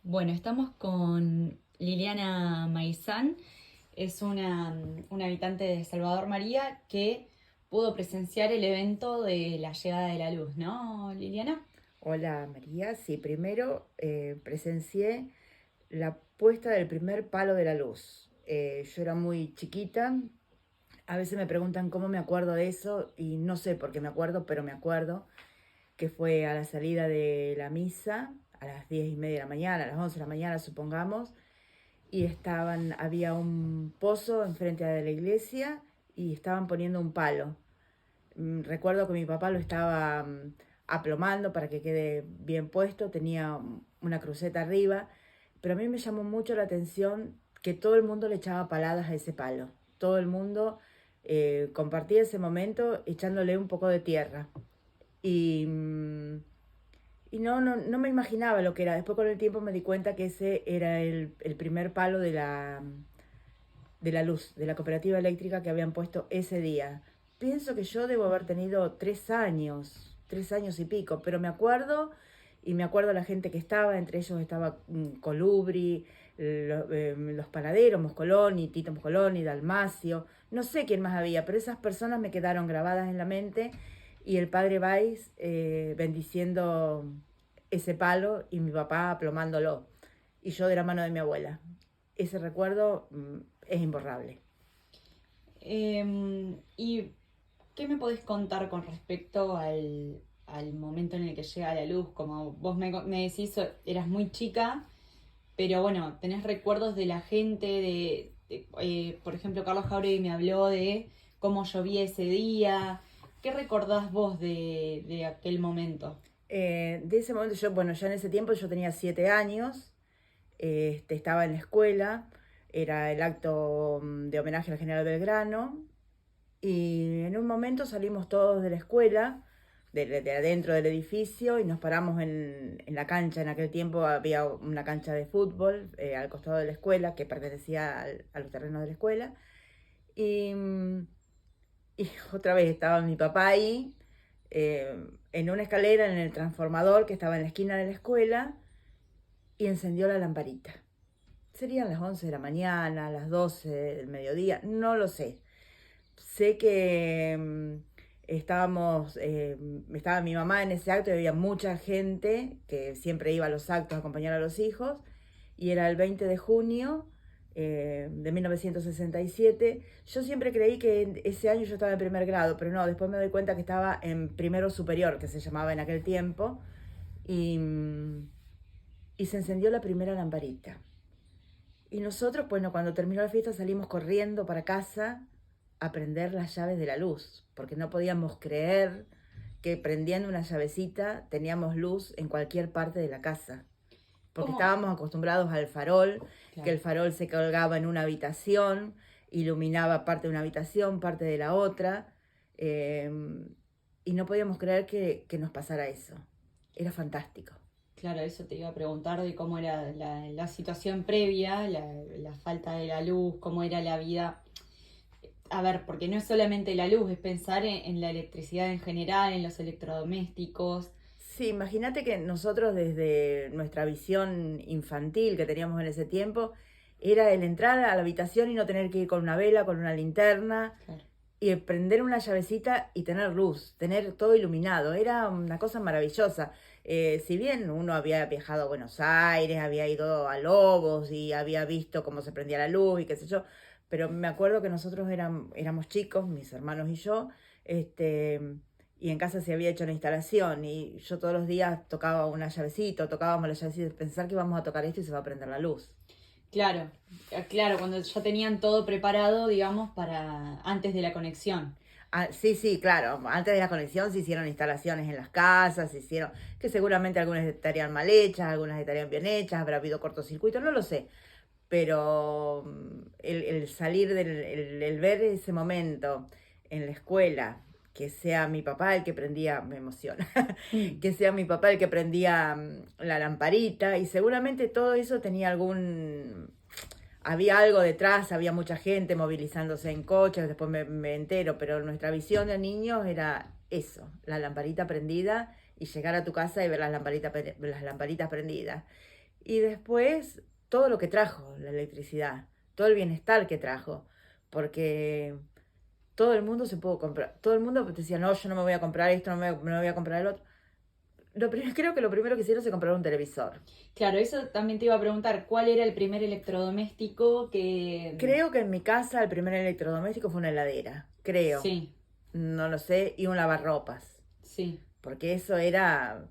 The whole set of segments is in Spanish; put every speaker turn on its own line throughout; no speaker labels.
Bueno, estamos con Liliana Maizán, es una habitante de Salvador María que pudo presenciar el evento de la llegada de la luz, ¿no, Liliana?
Hola María, sí, primero presencié la puesta del primer palo de la luz. Yo era muy chiquita, a veces me preguntan cómo me acuerdo de eso y no sé por qué me acuerdo, pero me acuerdo que fue a la salida de la misa a las 10:30 de la mañana, a las 11 de la mañana supongamos, y había un pozo enfrente de la iglesia y estaban poniendo un palo. Recuerdo que mi papá lo estaba aplomando para que quede bien puesto, tenía una cruceta arriba, pero a mí me llamó mucho la atención que todo el mundo le echaba paladas a ese palo. Todo el mundo compartía ese momento echándole un poco de tierra. Y, y no me imaginaba lo que era. Después con el tiempo me di cuenta que ese era el primer palo de la luz, de la cooperativa eléctrica que habían puesto ese día. Pienso que yo debo haber tenido 3 años y pico, pero me acuerdo y me acuerdo la gente que estaba, entre ellos estaba Colubri, los panaderos, Moscoloni, Tito Moscoloni, Dalmacio, no sé quién más había, pero esas personas me quedaron grabadas en la mente y el padre Valls bendiciendo ese palo y mi papá aplomándolo y yo de la mano de mi abuela. Ese recuerdo es imborrable.
¿Y qué me podés contar con respecto al momento en el que llega la luz? Como vos me decís, eras muy chica, pero bueno, tenés recuerdos de la gente, por ejemplo, Carlos Jauregui me habló de cómo llovía ese día. ¿Qué recordás vos de aquel momento?
De ese momento yo, bueno, ya en ese tiempo yo tenía 7 años, estaba en la escuela, era el acto de homenaje al general Belgrano, y en un momento salimos todos de la escuela, de adentro del edificio, y nos paramos en la cancha. En aquel tiempo había una cancha de fútbol al costado de la escuela, que pertenecía a los terrenos de la escuela, y, y otra vez estaba mi papá ahí, en una escalera, en el transformador que estaba en la esquina de la escuela, y encendió la lamparita. Serían las 11 de la mañana, las 12 del mediodía, no lo sé. Sé que estaba mi mamá en ese acto y había mucha gente que siempre iba a los actos a acompañar a los hijos. Y era el 20 de junio de 1967. Yo siempre creí que ese año yo estaba en primer grado, pero no, después me doy cuenta que estaba en primero superior, que se llamaba en aquel tiempo. Y, y se encendió la primera lamparita. Y nosotros, bueno, cuando terminó la fiesta salimos corriendo para casa a prender las llaves de la luz, porque no podíamos creer que prendiendo una llavecita teníamos luz en cualquier parte de la casa. Porque
¿Cómo?
estábamos acostumbrados al farol, que
Claro.
el farol se colgaba en una habitación, iluminaba parte de una habitación, parte de la otra, eh, y no podíamos creer que nos pasara eso. Era fantástico.
Claro, eso te iba a preguntar de cómo era la situación previa, la falta de la luz, cómo era la vida. A ver, porque no es solamente la luz, es pensar en la electricidad en general, en los electrodomésticos.
Sí, imagínate que nosotros desde nuestra visión infantil que teníamos en ese tiempo, era el entrar a la habitación y no tener que ir con una vela, con una linterna,
Claro.
y prender una llavecita y tener luz, tener todo iluminado. Era una cosa maravillosa. Si bien uno había viajado a Buenos Aires, había ido a Lobos y había visto cómo se prendía la luz y qué sé yo, pero me acuerdo que nosotros éramos chicos, mis hermanos y yo, este, y en casa se había hecho la instalación y yo todos los días tocaba una llavecita, tocábamos la llavecita, pensar que íbamos a tocar esto y se va a prender la luz.
Claro, claro, cuando ya tenían todo preparado, digamos, para antes de la conexión.
Ah, sí, sí, claro. Antes de la conexión se hicieron instalaciones en las casas, se hicieron, que seguramente algunas estarían mal hechas, algunas estarían bien hechas, habrá habido cortocircuito, no lo sé. Pero el salir el ver ese momento en la escuela, que sea mi papá el que prendía, me emociona,
Mm.
que sea mi papá el que prendía la lamparita, y seguramente todo eso tenía había algo detrás, había mucha gente movilizándose en coches, después me entero, pero nuestra visión de niños era eso, la lamparita prendida y llegar a tu casa y ver las lamparitas prendidas. Y después todo lo que trajo la electricidad, todo el bienestar que trajo, porque todo el mundo se pudo comprar, todo el mundo decía, no, yo no me voy a comprar esto, no me voy a comprar el otro. Creo que lo primero que hicieron fue comprar un televisor.
Claro, eso también te iba a preguntar, ¿cuál era el primer electrodoméstico que...
Creo que en mi casa el primer electrodoméstico fue una heladera, creo,
Sí,
no lo sé, y un lavarropas,
sí,
porque eso era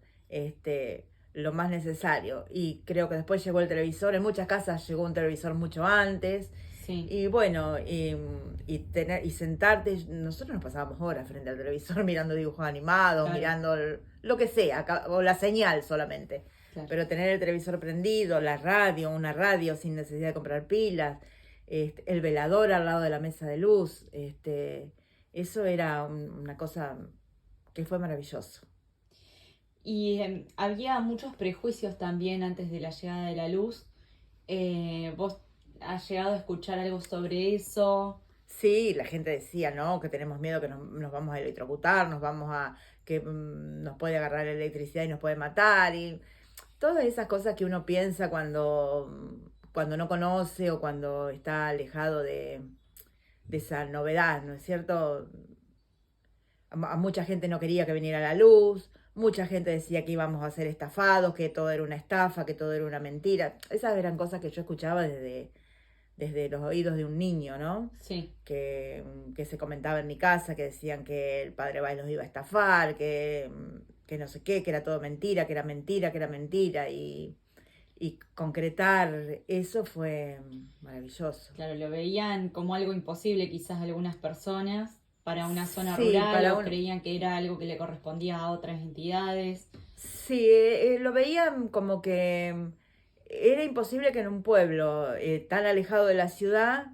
lo más necesario. Y creo que después llegó el televisor, en muchas casas llegó un televisor mucho antes.
sí,
Y bueno, y sentarte, nosotros nos pasábamos horas frente al televisor mirando dibujos animados,
claro,
mirando lo que sea, o la señal solamente.
claro.
Pero tener el televisor prendido, la radio, una radio sin necesidad de comprar pilas, el velador al lado de la mesa de luz, eso era una cosa que fue maravilloso.
Y había muchos prejuicios también antes de la llegada de la luz. ¿Vos has llegado a escuchar algo sobre eso?
Sí, la gente decía, ¿no? Que tenemos miedo que nos vamos a electrocutar, que nos puede agarrar la electricidad y nos puede matar. Y todas esas cosas que uno piensa cuando no conoce o cuando está alejado de esa novedad, ¿no es cierto? A mucha gente no quería que viniera la luz, mucha gente decía que íbamos a ser estafados, que todo era una estafa, que todo era una mentira. Esas eran cosas que yo escuchaba desde los oídos de un niño, ¿no?
Sí,
Que se comentaba en mi casa, que decían que el padre Bay los iba a estafar, que no sé qué, que era todo mentira, que era mentira, que era mentira. Y concretar eso fue maravilloso.
claro, lo veían como algo imposible quizás algunas personas para una zona
Sí,
rural
para
o
un,
creían que era algo que le correspondía a otras entidades.
sí, lo veían como que era imposible que en un pueblo tan alejado de la ciudad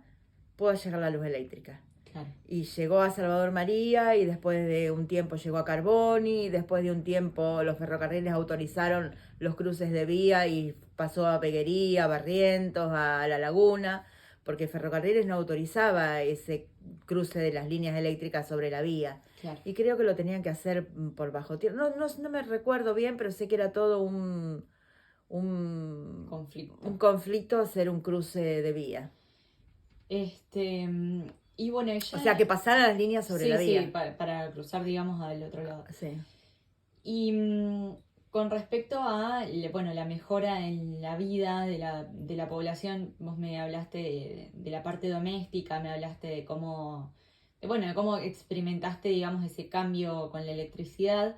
pueda llegar la luz eléctrica.
Claro,
Y llegó a Salvador María y después de un tiempo llegó a Carboni y después de un tiempo los ferrocarriles autorizaron los cruces de vía y pasó a Peguería, a Barrientos, a La Laguna, porque Ferrocarriles no autorizaba ese cruce de las líneas eléctricas sobre la vía.
claro.
Y creo que lo tenían que hacer por bajo tierra. No me recuerdo bien, pero sé que era todo un
Conflicto.
conflicto hacer un cruce de vía.
Este, y bueno,
O sea,
ella,
que pasaran las líneas sobre
sí,
la
sí,
vía.
para cruzar, digamos, al otro lado.
Sí.
Y con respecto a, bueno, la mejora en la vida de la población, vos me hablaste de la parte doméstica, me hablaste de cómo, bueno, de cómo experimentaste, digamos, ese cambio con la electricidad.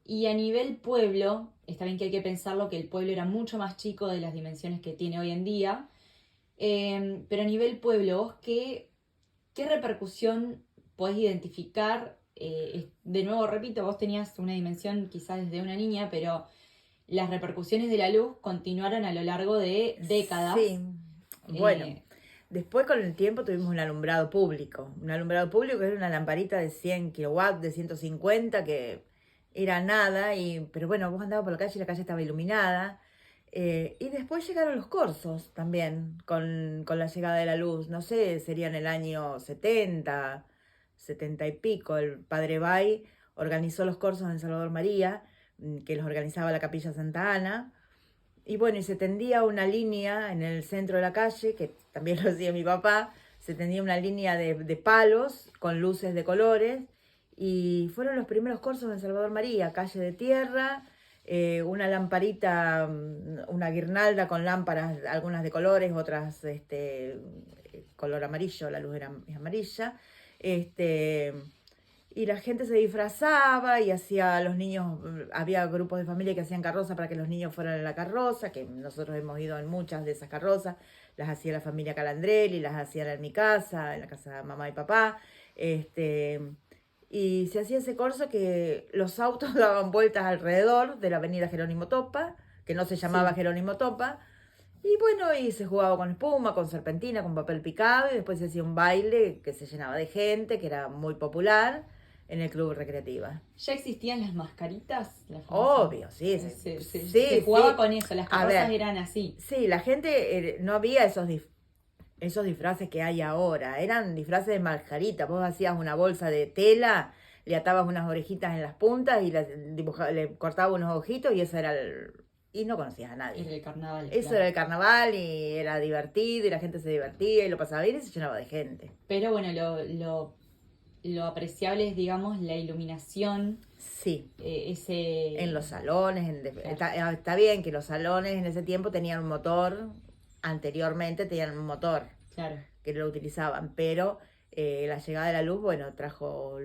Y a nivel pueblo, está bien que hay que pensarlo que el pueblo era mucho más chico de las dimensiones que tiene hoy en día, pero a nivel pueblo, ¿vos qué repercusión podés identificar? De nuevo, repito, vos tenías una dimensión quizás desde una niña, pero las repercusiones de la luz continuaron a lo largo de décadas.
Sí, bueno,
Eh,
después con el tiempo tuvimos un alumbrado público que era una lamparita de 100 kilowatts, de 150 que era nada, pero bueno, vos andabas por la calle y la calle estaba iluminada. Y después llegaron los corsos también, con la llegada de la luz, no sé, serían el año 70 y pico, el padre Bay organizó los corsos en Salvador María, que los organizaba la Capilla Santa Ana. Y bueno, y se tendía una línea en el centro de la calle, que también lo hacía mi papá, se tendía una línea de palos con luces de colores, y fueron los primeros corsos en Salvador María, calle de tierra, una lamparita, una guirnalda con lámparas, algunas de colores, otras color amarillo, la luz es amarilla, este, y la gente se disfrazaba y hacía los niños, había grupos de familia que hacían carroza para que los niños fueran en la carroza, que nosotros hemos ido en muchas de esas carrozas, las hacía la familia Calandrelli, las hacían en mi casa, en la casa de mamá y papá, y se hacía ese corso que los autos daban vueltas alrededor de la avenida Jerónimo Topa, que no se llamaba
sí,
Jerónimo Topa, y bueno, y se jugaba con espuma, con serpentina, con papel picado, y después se hacía un baile que se llenaba de gente, que era muy popular en el club recreativa.
¿Ya existían las mascaritas? La famosa.
Obvio, sí,
Se
sí,
jugaba
sí.
con eso, las
A
carrozas
ver,
eran así.
sí, la gente, no había esos disfraces que hay ahora, eran disfraces de mascarita. Vos hacías una bolsa de tela, le atabas unas orejitas en las puntas y le cortabas unos ojitos y eso era y no conocías a
Era
nadie.
el carnaval.
Eso
Claro.
era el carnaval y era divertido y la gente se divertía y lo pasaba bien y se llenaba de gente.
Pero bueno, lo apreciable es, digamos, la iluminación,
Sí,
ese...
en los salones,
Claro,
está bien que los salones en ese tiempo tenían un motor, anteriormente tenían un motor
claro,
que lo utilizaban, pero la llegada de la luz, bueno, trajo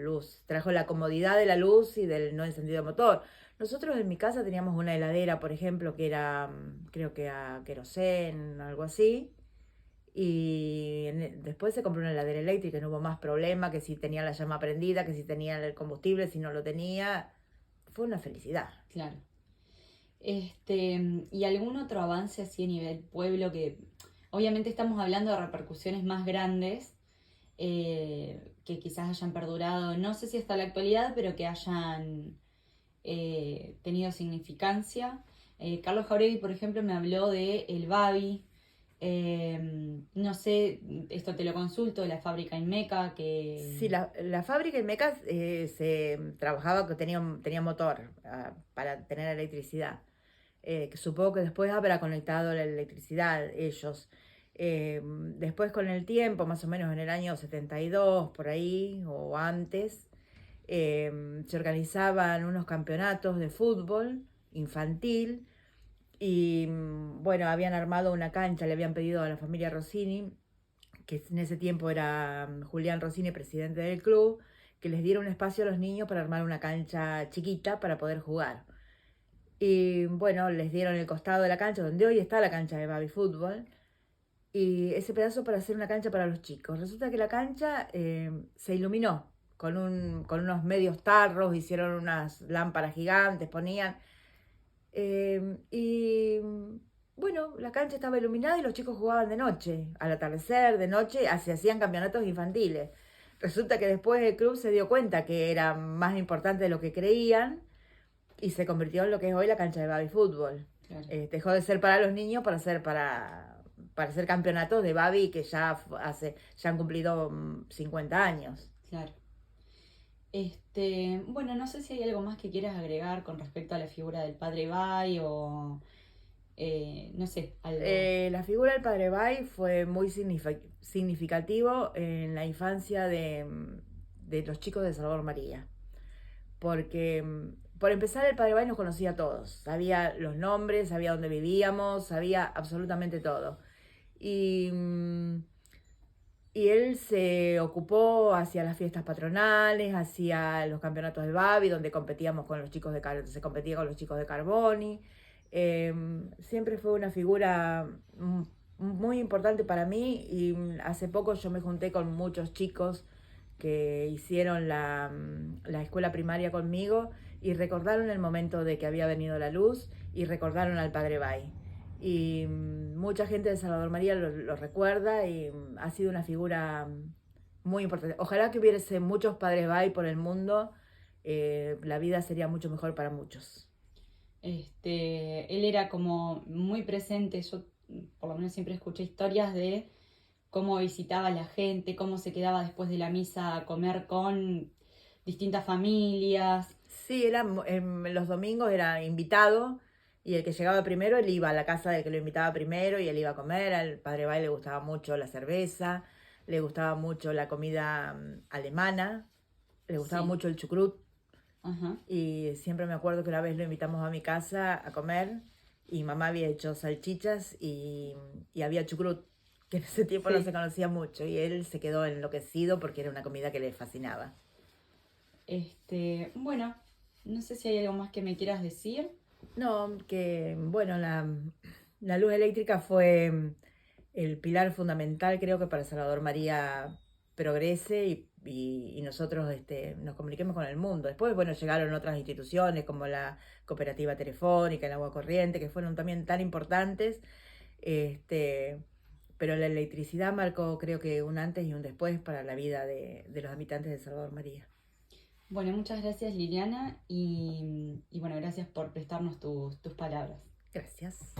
la comodidad de la luz y del no encendido motor. Nosotros en mi casa teníamos una heladera, por ejemplo, que era, creo que a querosén, algo así, y después se compró una heladera eléctrica, no hubo más problema, que si tenía la llama prendida, que si tenía el combustible, si no lo tenía, fue una felicidad.
claro. ¿Y algún otro avance así a nivel pueblo que obviamente estamos hablando de repercusiones más grandes que quizás hayan perdurado, no sé si hasta la actualidad, pero que hayan tenido significancia? Carlos Jauregui, por ejemplo, me habló de el Babi. No sé, esto te lo consulto, de la fábrica Inmeca, que...
Sí, la fábrica en Mecas se trabajaba que tenía motor para tener electricidad. Que supongo que después habrá conectado la electricidad ellos. Después con el tiempo, más o menos en el año 72, por ahí, o antes, se organizaban unos campeonatos de fútbol infantil y bueno, habían armado una cancha, le habían pedido a la familia Rossini, que en ese tiempo era Julián Rossini, presidente del club, que les diera un espacio a los niños para armar una cancha chiquita para poder jugar. Y bueno, les dieron el costado de la cancha, donde hoy está la cancha de baby fútbol, y ese pedazo para hacer una cancha para los chicos. Resulta que la cancha se iluminó con unos medios tarros, hicieron unas lámparas gigantes, ponían. Y bueno, la cancha estaba iluminada y los chicos jugaban de noche, al atardecer, de noche, se hacían campeonatos infantiles. Resulta que después el club se dio cuenta que era más importante de lo que creían y se convirtió en lo que es hoy la cancha de baby fútbol.
Claro,
Dejó de ser para los niños para hacer campeonatos de baby que ya han cumplido 50 años.
claro. Bueno, no sé si hay algo más que quieras agregar con respecto a la figura del padre Bai o, no sé, algo.
La figura del padre Bay fue muy significativo en la infancia de los chicos de Salvador María, porque por empezar el padre Bay nos conocía a todos, sabía los nombres, sabía dónde vivíamos, sabía absolutamente todo. Y, y él se ocupó hacia las fiestas patronales, hacia los campeonatos del Babi, donde competíamos con los chicos se competía con los chicos de Carboni. Siempre fue una figura muy importante para mí y hace poco yo me junté con muchos chicos que hicieron la escuela primaria conmigo y recordaron el momento de que había venido la luz y recordaron al padre Bay. Y mucha gente de Salvador María lo recuerda y ha sido una figura muy importante. Ojalá que hubiese muchos padres Bay por el mundo, la vida sería mucho mejor para muchos.
Él era como muy presente, yo por lo menos siempre escuché historias de cómo visitaba a la gente, cómo se quedaba después de la misa a comer con distintas familias.
Sí, los domingos era invitado y el que llegaba primero, él iba a la casa del que lo invitaba primero y él iba a comer. Al padre Bay le gustaba mucho la cerveza, le gustaba mucho la comida alemana, le gustaba
Sí,
mucho el chucrut
ajá,
y siempre me acuerdo que una vez lo invitamos a mi casa a comer y mamá había hecho salchichas y había chucrut, que en ese tiempo no se
sí.
conocía mucho y él se quedó enloquecido porque era una comida que le fascinaba.
Bueno, no sé si hay algo más que me quieras decir.
No, que bueno, la luz eléctrica fue el pilar fundamental, creo que para Salvador María progrese y nosotros nos comuniquemos con el mundo. Después, bueno, llegaron otras instituciones como la Cooperativa Telefónica, el Agua Corriente, que fueron también tan importantes, este, pero la electricidad marcó creo que un antes y un después para la vida de los habitantes de Salvador María.
Bueno, muchas gracias Liliana y bueno, gracias por prestarnos tus palabras.
Gracias.